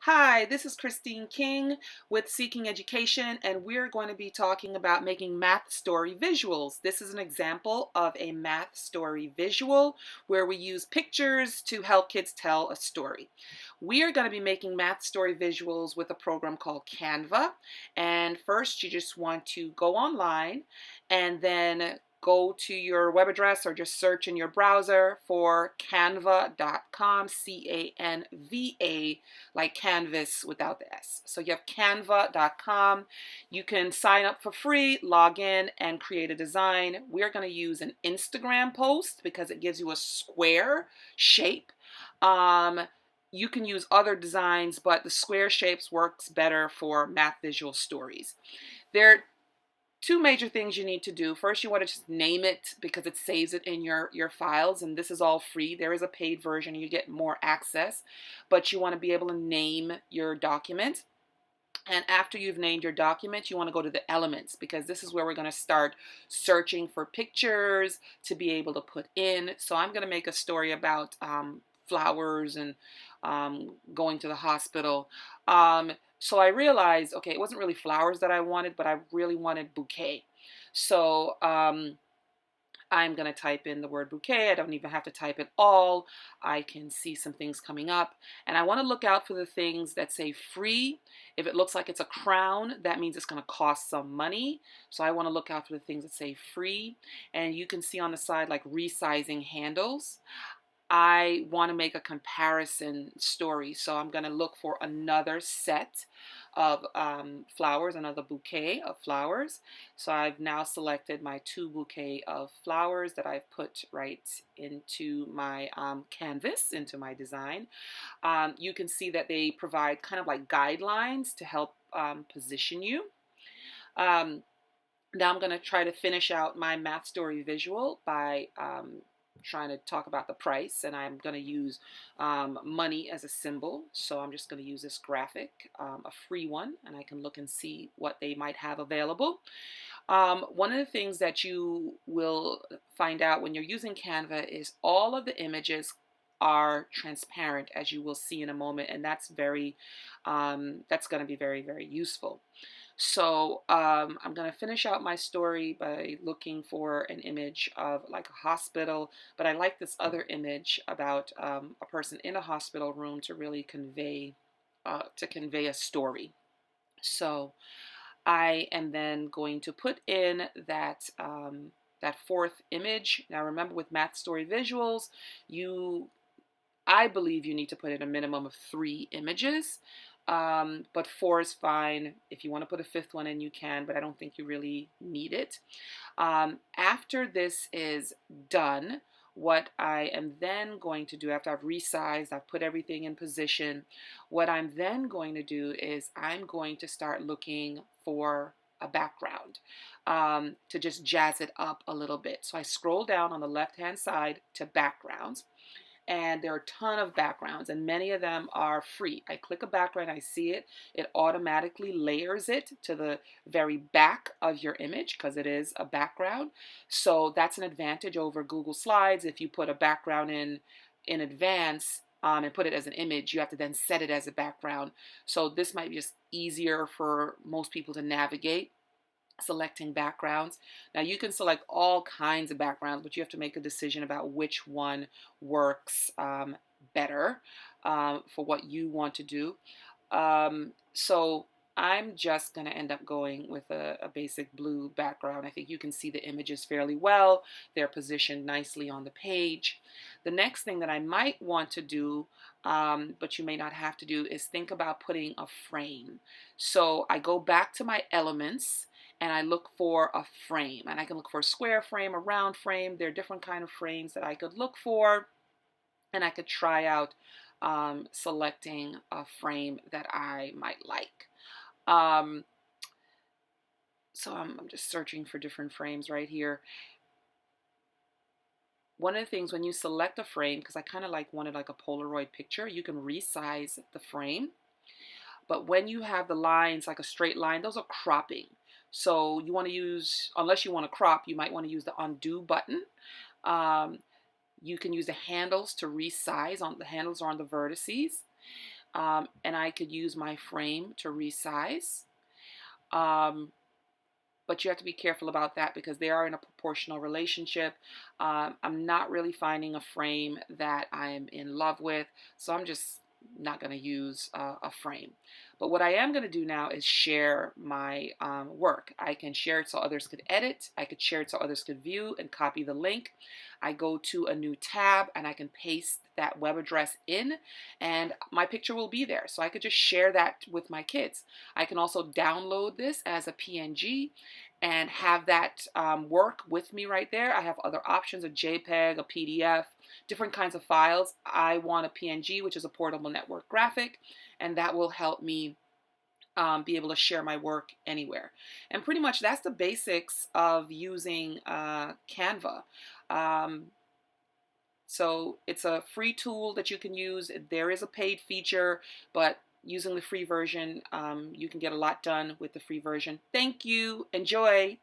Hi, this is Christine King with Seeking Education, and we're going to be talking about making math story visuals. This is an example of a math story visual where we use pictures to help kids tell a story. We are going to be making math story visuals with a program called Canva. And first, you just want to go online and then go to your web address or just search in your browser for canva.com, Canva, like canvas without the S. So you have canva.com. You can sign up for free, log in, and create a design. We're going to use an Instagram post because it gives you a square shape. Um, you can use other designs, but the square shapes works better for math visual stories. There are two major things you need to do. First, you want to just name it because it saves it in your files, and this is all free. There is a paid version, you get more access, but you want to be able to name your document. And after you've named your document, you want to go to the elements because this is where we're going to start searching for pictures to be able to put in. So I'm going to make a story about flowers and going to the hospital. So I realized, okay, it wasn't really flowers that I wanted, but I really wanted bouquet. So I'm going to type in the word bouquet. I don't even have to type it all. I can see some things coming up. And I want to look out for the things that say free. If it looks like it's a crown, that means it's going to cost some money. So I want to look out for the things that say free. And you can see on the side like resizing handles. I want to make a comparison story. So I'm going to look for another set of flowers, another bouquet of flowers. So I've now selected my two bouquet of flowers that I've put right into my canvas, into my design. You can see that they provide kind of like guidelines to help position you. Um, Now I'm going to try to finish out my math story visual by trying to talk about the price, and I'm going to use money as a symbol. So I'm just going to use this graphic, a free one, and I can look and see what they might have available. One of the things that you will find out when you're using Canva is all of the images are transparent, as you will see in a moment, and that's that's going to be very, very useful. So I'm going to finish out my story by looking for an image of like a hospital, but I like this other image about a person in a hospital room to really convey a story. So I am then going to put in that fourth image. Now remember, with math story visuals, I believe you need to put in a minimum of 3 images, but 4 is fine. If you want to put a fifth one in, you can, but I don't think you really need it. After this is done, what I am then going to do after I've resized, I've put everything in position, what I'm then going to do is I'm going to start looking for a background to just jazz it up a little bit. So I scroll down on the left-hand side to backgrounds, and there are a ton of backgrounds, and many of them are free. I click a background, I see it, it automatically layers it to the very back of your image because it is a background. So that's an advantage over Google Slides. If you put a background in advance and put it as an image, you have to then set it as a background. So this might be just easier for most people to navigate, selecting backgrounds. Now you can select all kinds of backgrounds, but you have to make a decision about which one works better for what you want to do. So I'm just going to end up going with a basic blue background. I think you can see the images fairly well. They're positioned nicely on the page. The next thing that I might want to do, but you may not have to do, is think about putting a frame. So I go back to my elements and I look for a frame, and I can look for a square frame, a round frame. There are different kind of frames that I could look for, and I could try out selecting a frame that I might like. So I'm just searching for different frames right here. One of the things when you select a frame, because I kind of wanted like a Polaroid picture, you can resize the frame. But when you have the lines like a straight line, those are cropping. So you want to use, unless you want to crop, you might want to use the undo button. You can use the handles to resize. The handles are on the vertices. and I could use my frame to resize. But you have to be careful about that because they are in a proportional relationship. I'm not really finding a frame that I'm in love with, so I'm just not going to use a frame. But what I am going to do now is share my work. I can share it so others could edit. I could share it so others could view and copy the link. I go to a new tab and I can paste that web address in, and my picture will be there. So I could just share that with my kids. I can also download this as a PNG and have that work with me right there. I have other options, a JPEG, a PDF, different kinds of files. I want a PNG, which is a portable network graphic, and that will help me be able to share my work anywhere. And pretty much that's the basics of using Canva. So it's a free tool that you can use. There is a paid feature, but using the free version, you can get a lot done with the free version. Thank you. Enjoy.